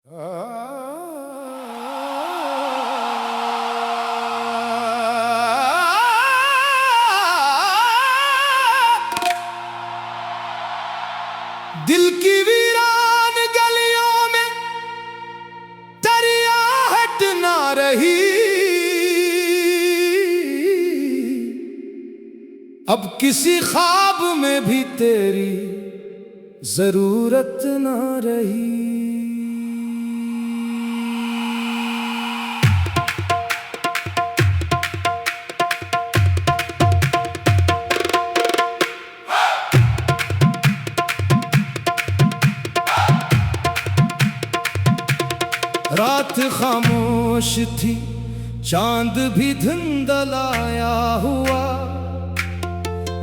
दिल की वीरान गलियों में तरियाहट ना रही, अब किसी ख्वाब में भी तेरी जरूरत ना रही। रात खामोश थी, चांद भी धुंधलाया हुआ,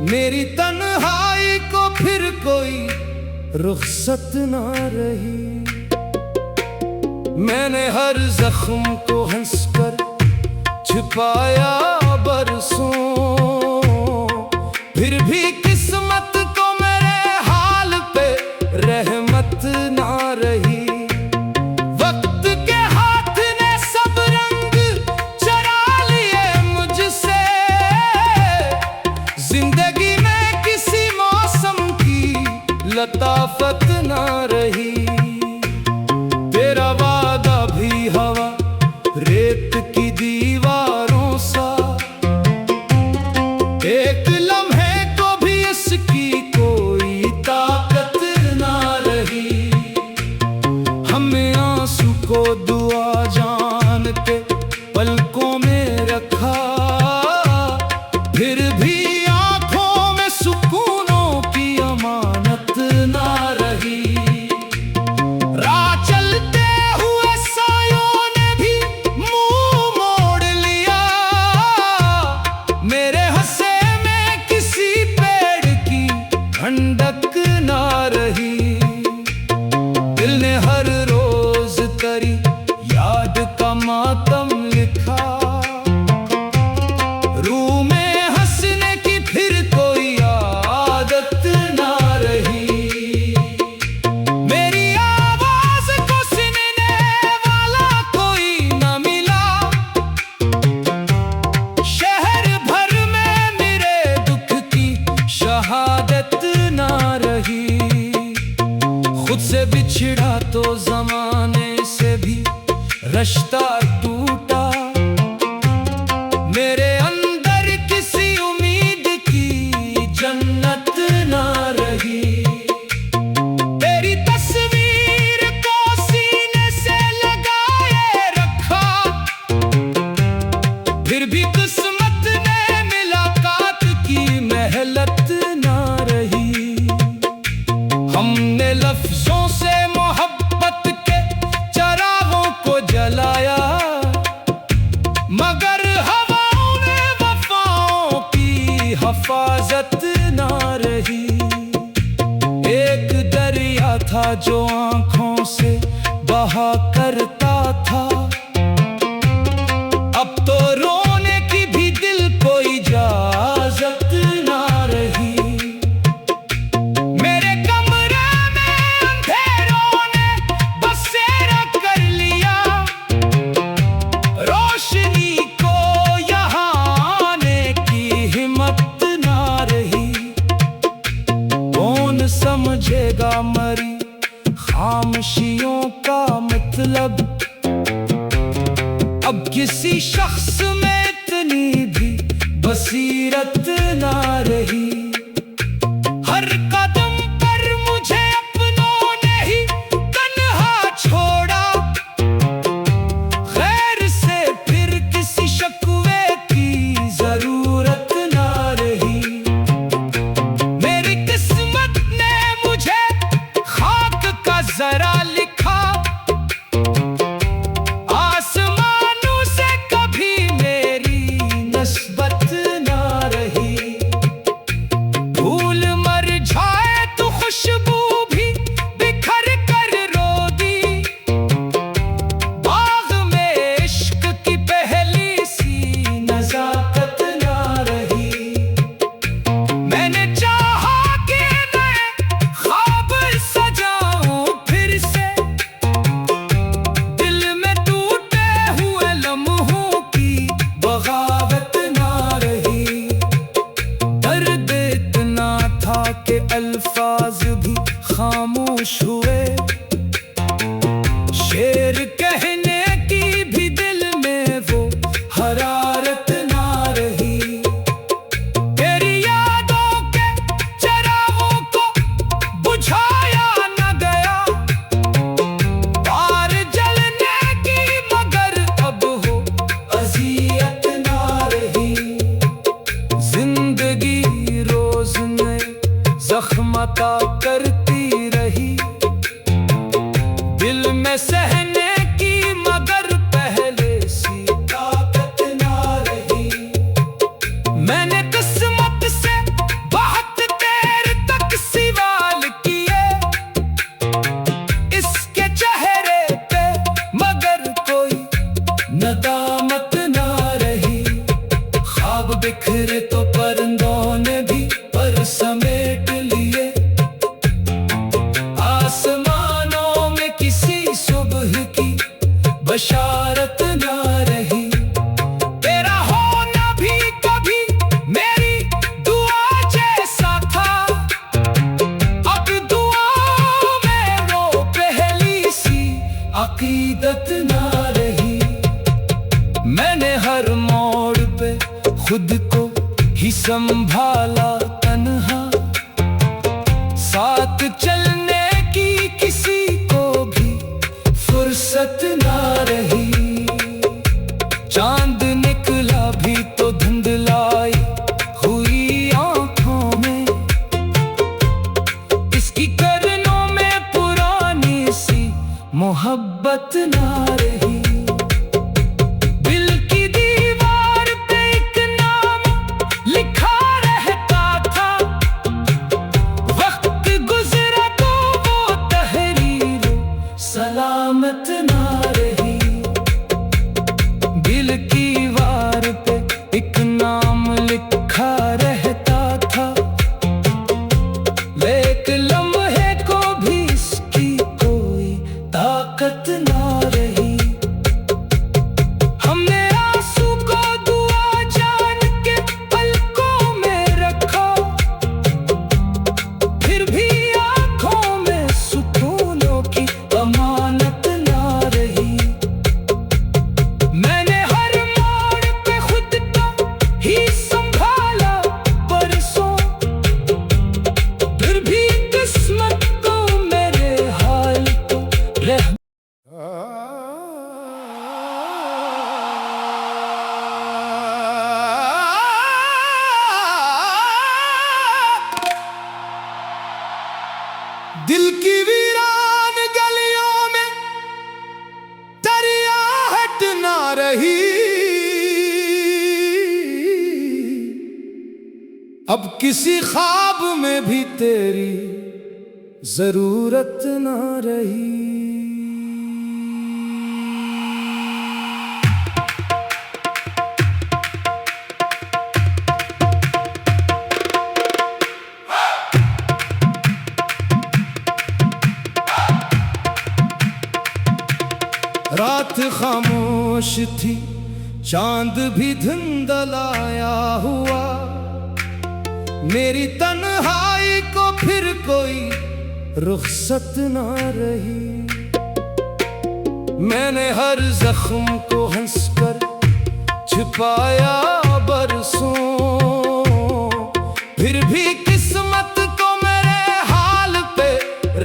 मेरी तन्हाई को फिर कोई रुखसत ना रही। मैंने हर जख्म को हंसकर छिपाया बरसों, फिर भी किस्मत को मेरे हाल पे रहमत ना रही। लताफत ना रही, तेरा वादा भी हवा रेत की दीवारों सा, एक लम्हे को भी इसकी कोई ताकत ना रही। हमने आंसू को दुआ जान के पलकों में रखा, फिर भी ठंडक ना रही। दिल ने हर रोज तेरी याद का मातम लिखा, रूह में हंसने की फिर कोई आदत ना रही। मेरी आवाज को सुनने वाला कोई ना मिला, शहर भर में मेरे दुख की शहादत ना रही। खुद से बिछड़ा तो जमाने से भी रिश्ता टूटा, मेरे अंदर किसी उम्मीद की जन्नत ना रही। तेरी तस्वीर को सीने से लगाए रखा, फिर भी किस्मत ने मुलाकात की मेहनत ना रही। हमने लफ्जों से मोहब्बत के चरागों को जलाया, मगर हवाओं में वफाओं की हिफाजत ना रही। एक दरिया था जो आंखों से बहा करता था, अब तो रोने की भी दिल को इजाजत ना रही। समझेगा मरी खामोशियों का मतलब, अब किसी शख्स में इतनी भी बसीरत ना रही। हर कदम पर मुझे अपनों ने ही तन्हा छोड़ा, खैर से फिर किसी शिकवे की जरूरत ना रही। जरा लिखा आसमानों से कभी मेरी नस्बत ना रही। है सहने की मगर पहले सी ताकत ना रही। मैंने किस्मत से बहुत देर तक सवाल किए इसके चेहरे पे, मगर कोई नदामत ना रही। ख्वाब बिखरे तो परिंदों ने भी पर समेट लिए। आसमानों में किसी सुबह की बशारत ना रही। तेरा होना भी कभी मेरी दुआ जैसा था। अब दुआओं में वो पहली सी अकीदत ना रही। मैंने हर मोड़ पे खुद को ही संभाला तन्हा। साथ चलने की किसी को भी फुर्सत ना रही। चांद निकला भी तो धुंधलाई हुई आंखों में। इसकी करनों में पुरानी सी मोहब्बत ना रही। लिखा रहता था वक्त गुजरा तो वो तहरीर सलामत ना रही। दिल की वार पे एक नाम लिखा रहता था। एक लम्हे को भी इसकी कोई ताकत ना रही। हमने आंसू को दुआ जान के पलकों में रखा, फिर भी आंखों में सुकूनों की अमानत ना रही। मैंने हर मोड़ पे खुद को ही संभाला बरसों, फिर भी किस्मत को मेरे हाल को दिल की वीरान गलियों में दरियाहट ना रही। अब किसी ख्वाब में भी तेरी जरूरत ना रही। रात खामोश थी, चांद भी धुंधलाया हुआ। मेरी तन्हाई को फिर कोई रुखसत ना रही। मैंने हर जख्म को हंसकर छिपाया बरसों, फिर भी किस्मत को मेरे हाल पे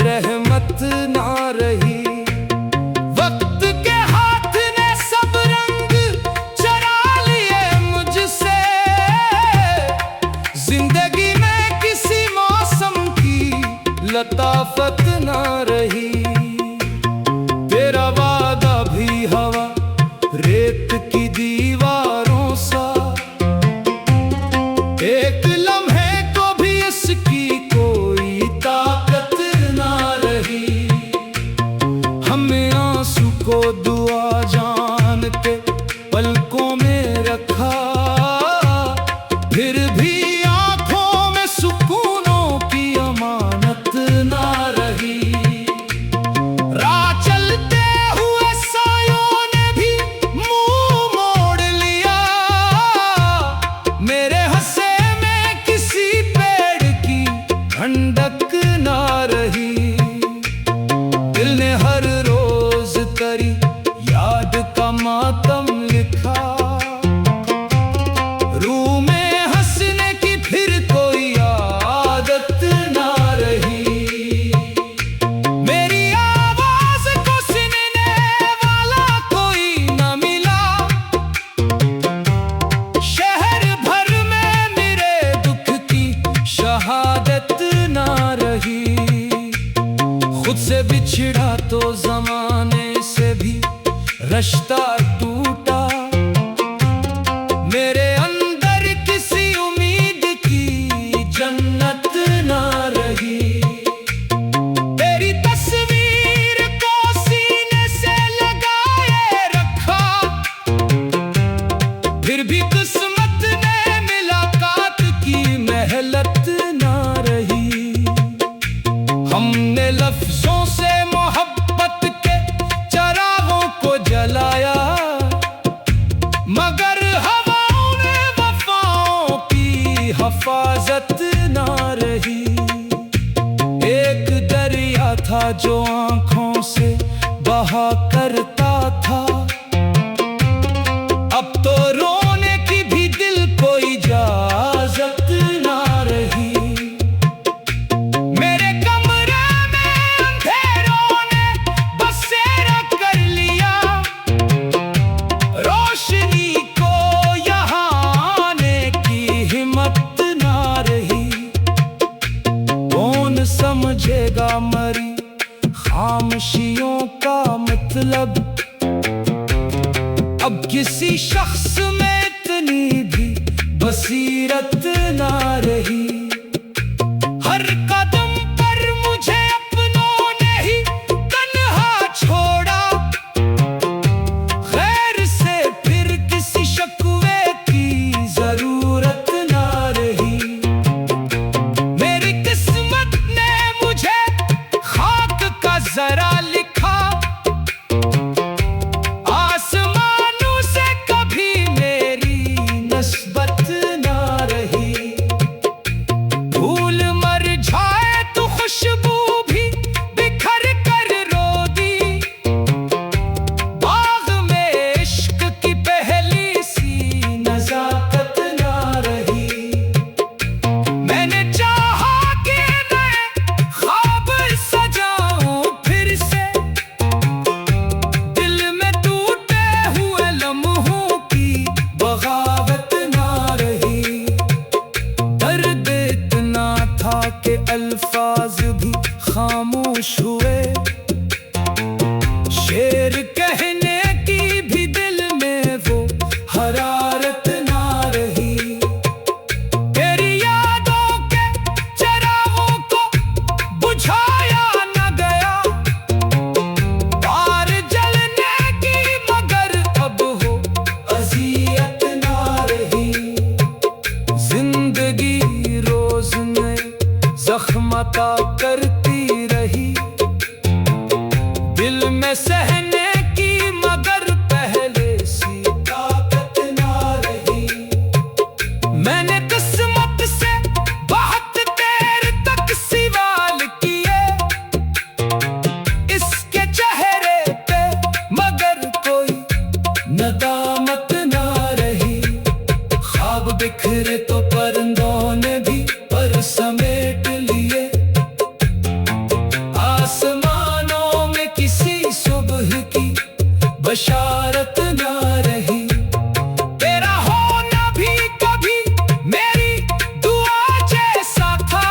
रहमत ना रही। जिंदगी में किसी मौसम की लताफत ना रही। तेरा वादा भी हवा रेत की दीवारों सा। एक लम्हे को भी इसकी कोई ताकत ना रही। हमने आंसू को दुआ जान के पलकों में रखा, फिर भी ठंडक ना रही। दिल ने हर रोज तेरी याद रिश्ता टूटा। मेरे अंदर किसी उम्मीद की जन्नत ना रही। तेरी तस्वीर को सीने से लगाए रखा, फिर भी किस्मत ने मुलाकात की मेहनत ना रही। हमने लफ्जों से मोहब्बत के चरागों को जलाया, मगर हवाओं ने वफाओं की हिफाजत ना रही। एक दरिया था जो आंखों से बहा करता था, अब तो रोने की भी दिल को इजाजत ना रही। मेरे कमरे में अंधेरों ने बसेरा कर लिया, रोशनी को यहाँ आने की हिम्मत ना रही। कौन समझेगा मरी खामोशियों का मतलब, अब किसी शख्स में इतनी भी बसीरत ना रही। हर कदम पर मुझे अपनों ने ही तन्हा छोड़ा, खैर से फिर किसी शिकवे की जरूरत ना रही। मेरी किस्मत ने मुझे खाक का जरा लिखा, आसमानों से कभी मेरी नस्बत ना रही। फूल मर जाए तो खुशबू भी बिखर कर रो दी, बाग में इश्क की पहली सी नजाकत ना रही। मैंने चाहा कि नए ख्वाब सजाऊं फिर से, दिल में टूटे हुए लम्हों की बगावत ना रही। दर्द इतना था कि अल्फाज भी खामोश हुए, शेर कहने की भी दिल में वो हरारत ना रही। तेरी यादों के चरागों को बुझाया न गया, पार जलने की मगर अब हो अज़ियत ना रही। जिंदगी रोज नए जख्म अता करती रही, दिल में सहने की मगर पहले सी ताकत ना रही। मैंने किस्मत से बहुत देर तक सवाल किए, इसके चेहरे पे मगर कोई नदामत ना रही। ख्वाब बिखरे तो परिंदों ने भी पर समेट लिए, आसमानों में किसी सुबह की बशारत ना रही। तेरा होना भी कभी मेरी दुआ जैसा था,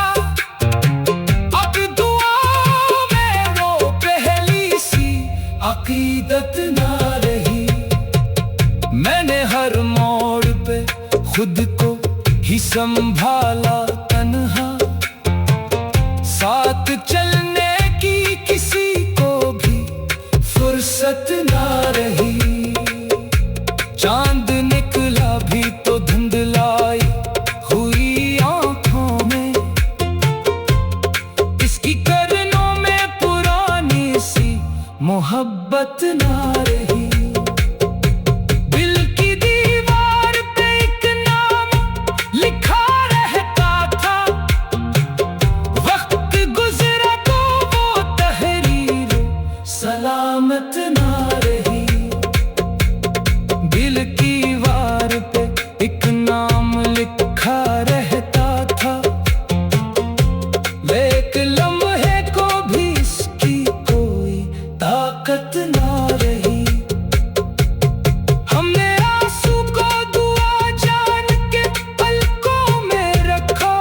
अब दुआओं में वो पहली सी अकीदत ना रही। मैंने हर मोड़ पे खुद को ही संभाला तन्हा, साथ चलने की किसी को भी फुर्सत ना रही। चांद निकला भी तो धुंधलाई हुई आंखों में, इसकी करनों में पुरानी सी मोहब्बत ना रही। दिल की दीवार पे एक नाम लिखा रहता था, वक्त गुजरा तो वो तहरीर सलामत ना रही। दिल की दीवार पे एक नाम लिखा रहता था, एक लम्हे को भी इसकी कोई ताकत ना रही। हमने आंसू को दुआ जान के पलकों में रखा,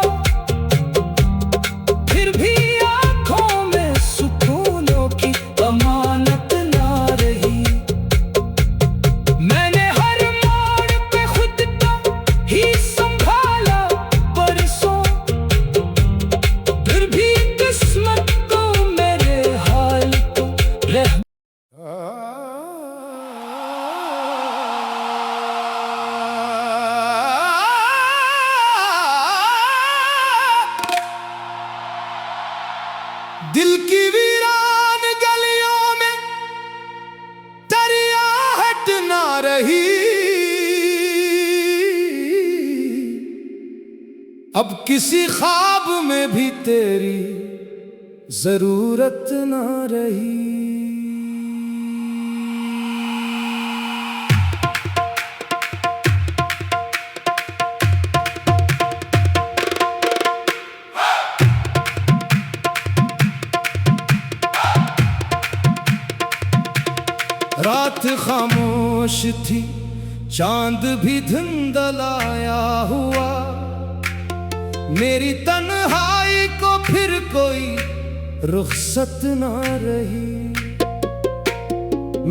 फिर भी आंखों में सुकूनों की अमानत ना रही। रही। अब किसी ख्वाब में भी तेरी जरूरत ना रही। रात खामोश थी, चांद भी धुंधलाया हुआ। मेरी तन्हाई को फिर कोई रुखसत ना रही।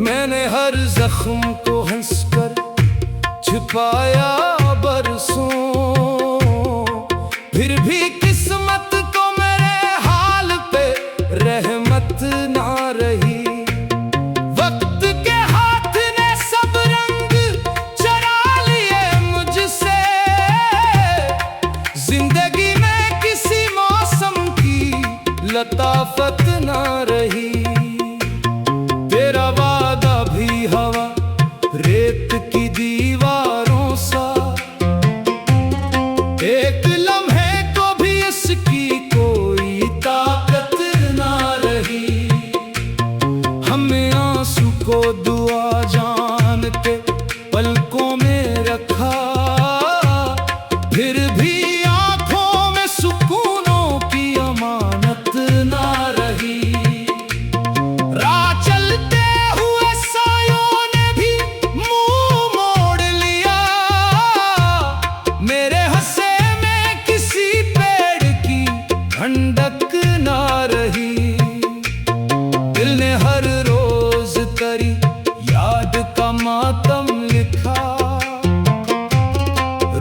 मैंने हर जख्म को हंसकर छुपाया बरसों, फिर भी किस्मत को मेरे हाल पे रहमत ना रही। लताफत ना रही। तेरा वादा भी हवा रेत की दीवारों सा, एक लम्हे को भी इसकी कोई ताकत ना रही। हमें आंसू को दुआ जान के पलकों में रखा, फिर भी आंखों में सुकूनों की अमानत ना रही। राह चलते हुए सायों ने भी मुंह मोड़ लिया। मेरे हंसे में किसी पेड़ की ठंडक ना रही। दिल ने हर रोज तेरी याद का मातम लिखा।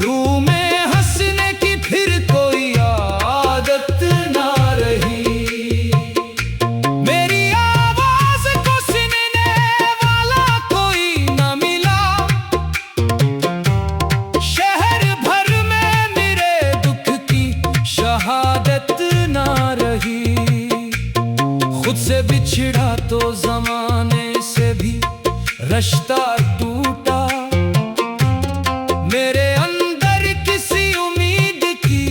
रूह में हंसने की फिर कोई आदत ना रही। मेरी आवाज को सुनने वाला कोई न मिला। शहर भर में मेरे दुख की शहादत ना रही। खुद से बिछड़ा तो जमाने से भी रिश्ता टूटा। मेरे अंदर किसी उम्मीद की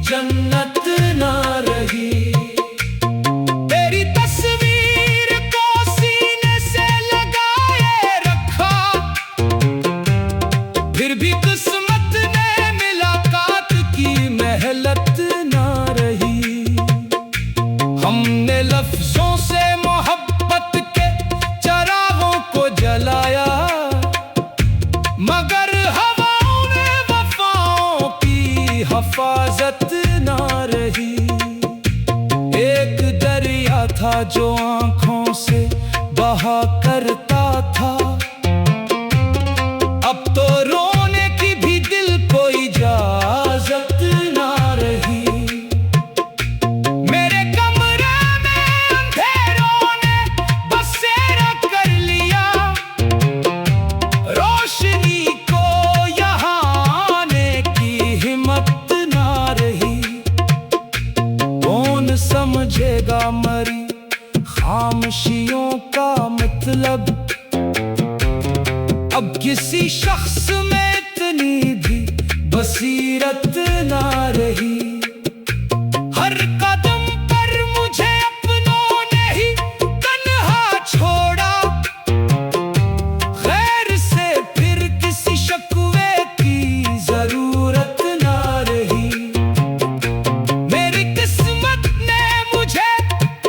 जन्नत ना रही। तेरी तस्वीर को सीने से लगाए रखा, फिर भी किस्मत ने मुलाकात की मेहनत ना रही। हमने लफ्जों से मोहब्बत के चरागों को जलाया, मगर हवाओं में वफाओं की हिफाजत ना रही। एक दरिया था जो आंखों से बहा करता था, अब तो रोने की भी दिल को इजाजत ना रही। मेरे कमरे में अंधेरों ने बसेरा कर लिया। रोशनी को यहाँ आने की हिम्मत ना रही। कौन समझेगा मरी खामोशियों का मतलब। अब किसी शख्स में इतनी भी बसीरत ना रही। हर कदम पर मुझे अपनों ने ही तन्हा छोड़ा। खैर से फिर किसी शिकवे की जरूरत ना रही। मेरी किस्मत ने मुझे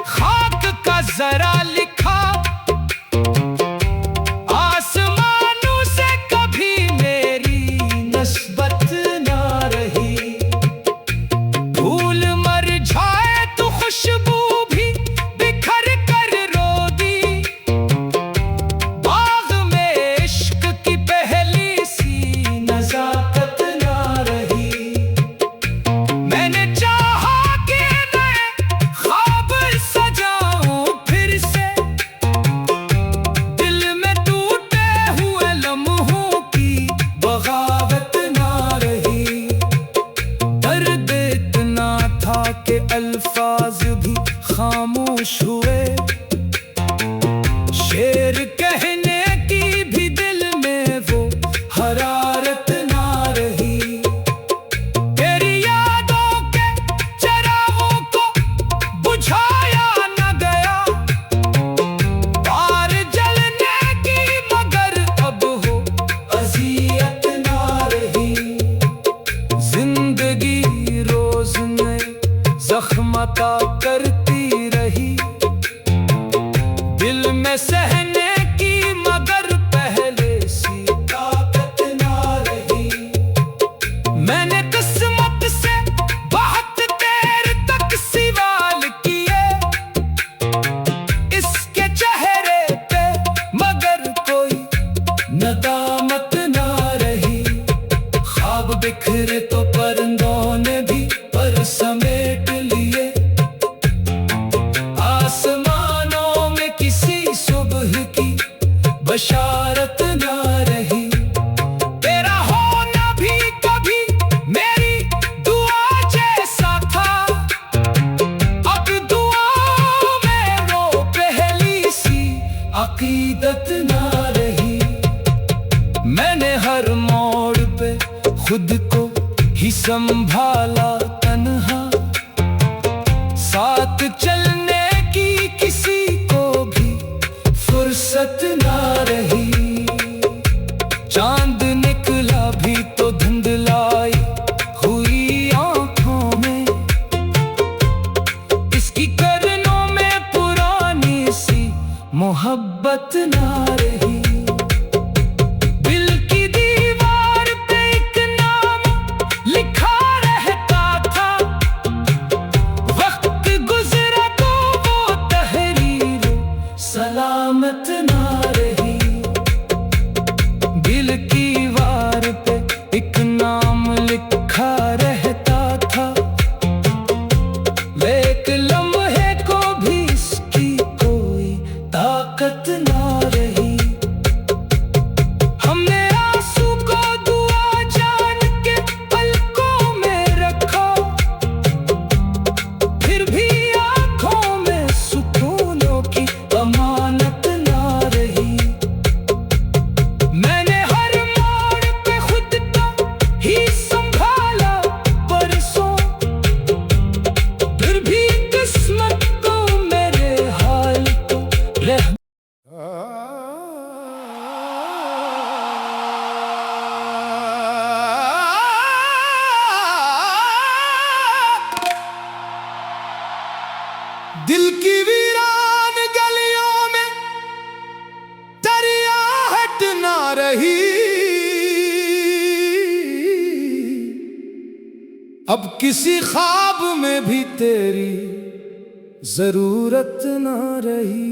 खाक का जरा लिखा। आसमानों से कभी मेरी नस्बत ना रही। बशारत ना रही। तेरा होना भी कभी मेरी दुआ जैसा था। अब दुआ में वो पहली सी अकीदत ना रही। मैंने हर मोड़ पे खुद को ही संभाला तन्हा। साथ चलने की किसी को भी फुर्सत ना रही। चांद निकला भी तो धुंधलाई हुई आंखों में। इसकी करनों में पुरानी सी मोहब्बत ना रही। दिल की दीवार पे एक नाम लिखा रहता था। वक्त गुजरा तो वो तहरीर सलामत ना रही। दिल की दीवार पे एक नाम लिखा रहता था। एक लम्हे को भी इसकी कोई ताकत ना रही। हमने आंसू को दुआ जान के पलकों में रखा। फिर भी आंखों में सुकूनों की अमानत ना रही। मैंने हर मोड़ पे खुद को ही संभाला परसों। फिर भी किस्मत को मेरे हाल को रह दिल की वीरान गलियों में दरियाहट ना रही। अब किसी ख्वाब में भी तेरी जरूरत ना रही।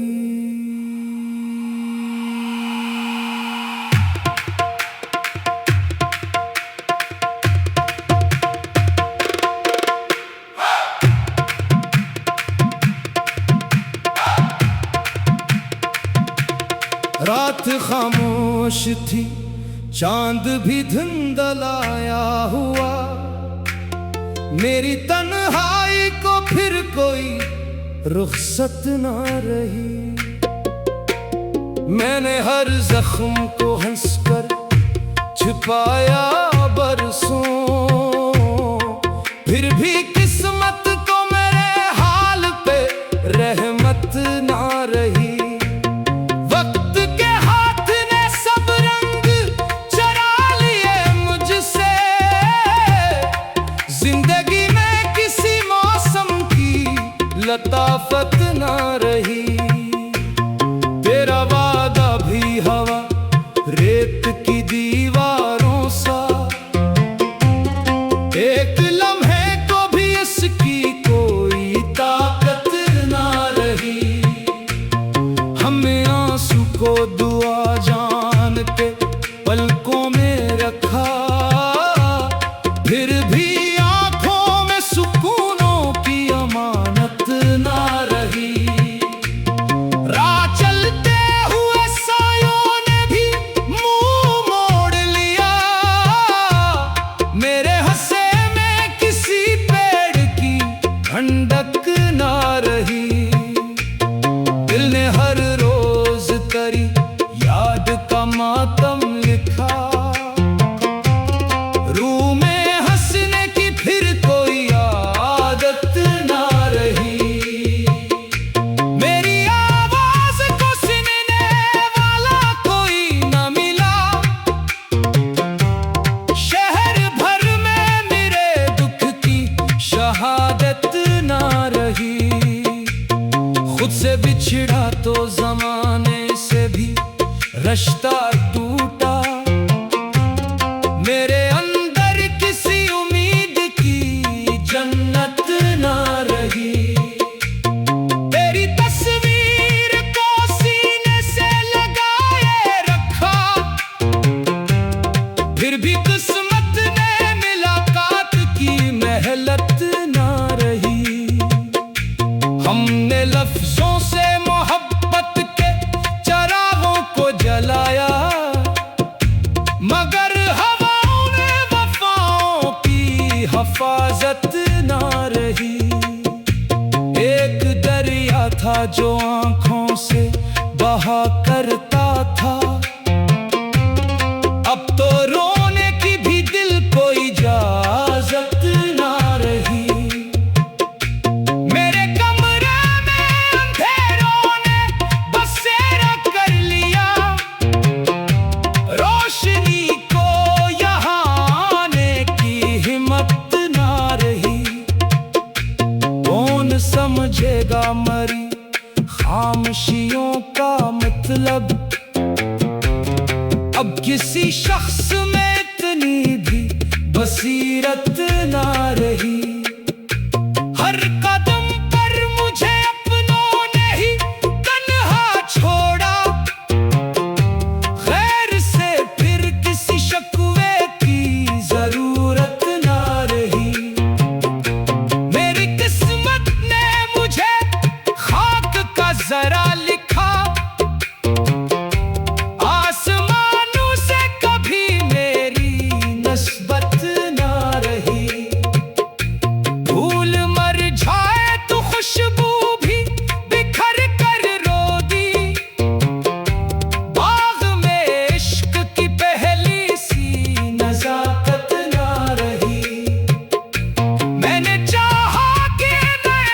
रात खामोश थी, चांद भी धुंधलाया हुआ। मेरी तन्हाई को फिर कोई रुखसत ना रही। मैंने हर जख्म को हंसकर छिपाया बरसों। फिर भी किस्मत को मेरे हाल पे रहमत ना रही। लताफत ना रही। तेरा वादा भी हवा रेत की दीवारों सा। एक लम्हे को भी इसकी कोई ताकत ना रही। हमें आंसू को दुआ जान के पलकों में रखा। फिर भी आंखों में सुकूनों की अमानत ना रही। राह चलते हुए सायों ने भी मुंह मोड़ लिया। मेरे हंसे में किसी पेड़ की ठंडक ना रही। दिल ने हर रोज तेरी याद का मातम लिखा। रूह में हंसने की फिर कोई आदत ना रही। मेरी आवाज को सुनने वाला कोई न मिला। शहर भर में मेरे दुख की शहादत ना रही। खुद से बिछड़ा तो जमाने से भी रिश्ता टूटा। मेरे अंदर किसी उम्मीद की जन्नत ना रही। तेरी तस्वीर को सीने से लगाए रखा। फिर भी किस्मत ने मुलाकात की मेहनत ना रही। हमने लफ्जों से मोहब्बत के चरागों को चलाया, मगर हवाओं ने वफाओं की हिफाजत ना रही। एक दरिया था जो आंखों से बहा करता था, अब तो रोने की भी दिल को इजाजत ना रही। मेरे कमरे में अंधेरों ने बसेरा कर लिया, रोशनी को यहाँ आने की हिम्मत ना रही। कौन समझेगा मरी खामोशियों का मतलब, अब किसी शख्स में इतनी भी बसीरत ना रही। हर कदम पर मुझे अपनों ने ही तन्हा छोड़ा, खैर से फिर किसी शिकवे की जरूरत ना रही। मेरी किस्मत ने मुझे खाक का जरा लिखा, आसमानों से कभी मेरी नस्बत ना रही। फूल मर जाए तो खुशबू भी बिखर कर रो दी, बाग में इश्क की पहली सी नजाकत ना रही। मैंने चाहा कि मैं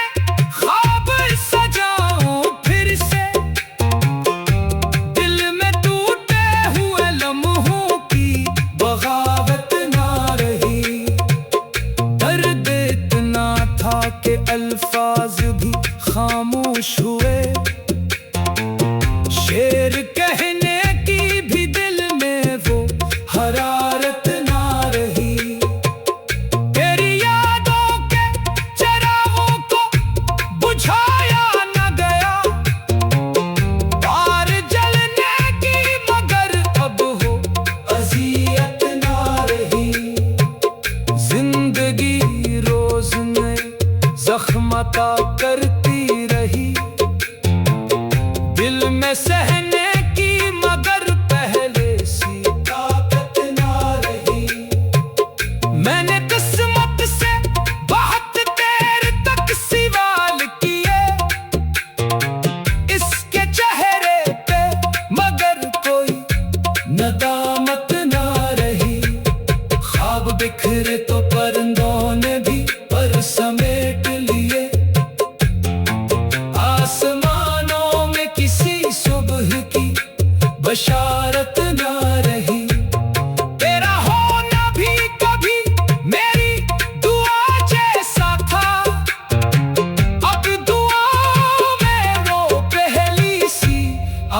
ख्वाब सजाऊं फिर से, दिल में टूटे हुए लम्हों की बगावत ना रही। दर्द इतना था कि अल्फाज भी खामोश हुए, शेर कहने की भी दिल में वो हरारत ना रही। तेरी यादों के चिरागों को बुझाया न गया, पार जलने की मगर अब हो अज़ियत ना रही। जिंदगी रोज नए जख्म अता करती रही, दिल में सहने की मगर पहले सी ताकत ना रही। मैंने किस्मत से बहुत देर तक सवाल किए, इसके चेहरे पे मगर कोई नदामत ना रही। ख्वाब बिखरे तो परिंदों ने भी पर समेट लिए, आसमानों में किसी सुबह की बशारत ना रही। तेरा होना भी कभी मेरी दुआ जैसा था, अब दुआओं में वो पहली सी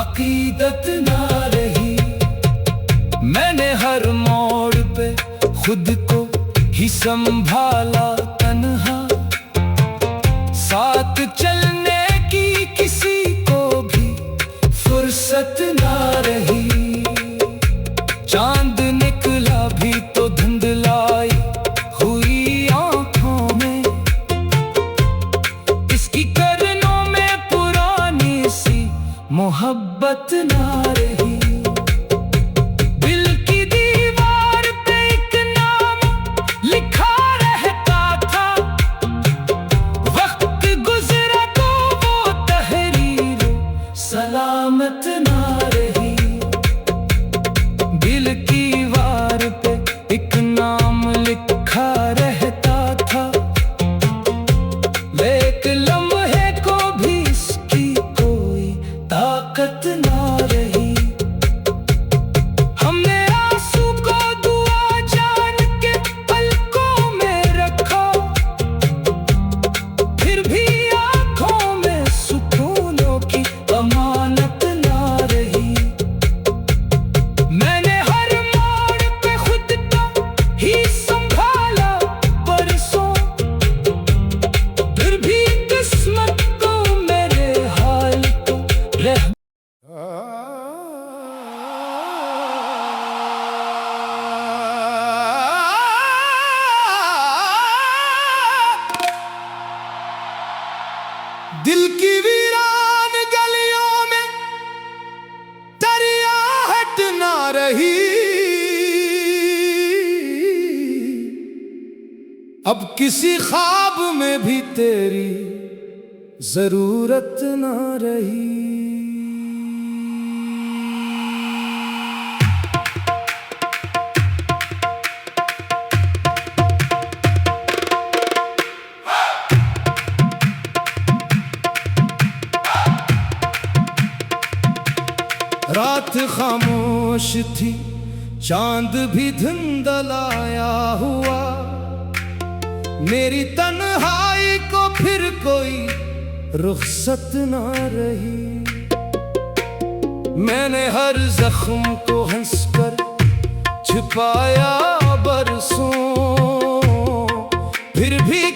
अकीदत ना रही। मैंने हर मोड़ पे खुद को ही संभाला तन्हा, साथ चलने की किसी को भी फुर्सत ना रही। चांद निकला भी तो धुंधलाई हुई आंखों में, इसकी करनों में पुरानी सी मोहब्बत ना रही। दिल की दीवार पे एक नाम लिखा रहता बात ना रही। अब किसी ख्वाब में भी तेरी जरूरत ना रही। रात खामोश थी, चांद भी धुंधलाया हुआ। मेरी तन्हाई को फिर कोई रुखसत ना रही। मैंने हर जख्म को हंसकर छिपाया बरसों, फिर भी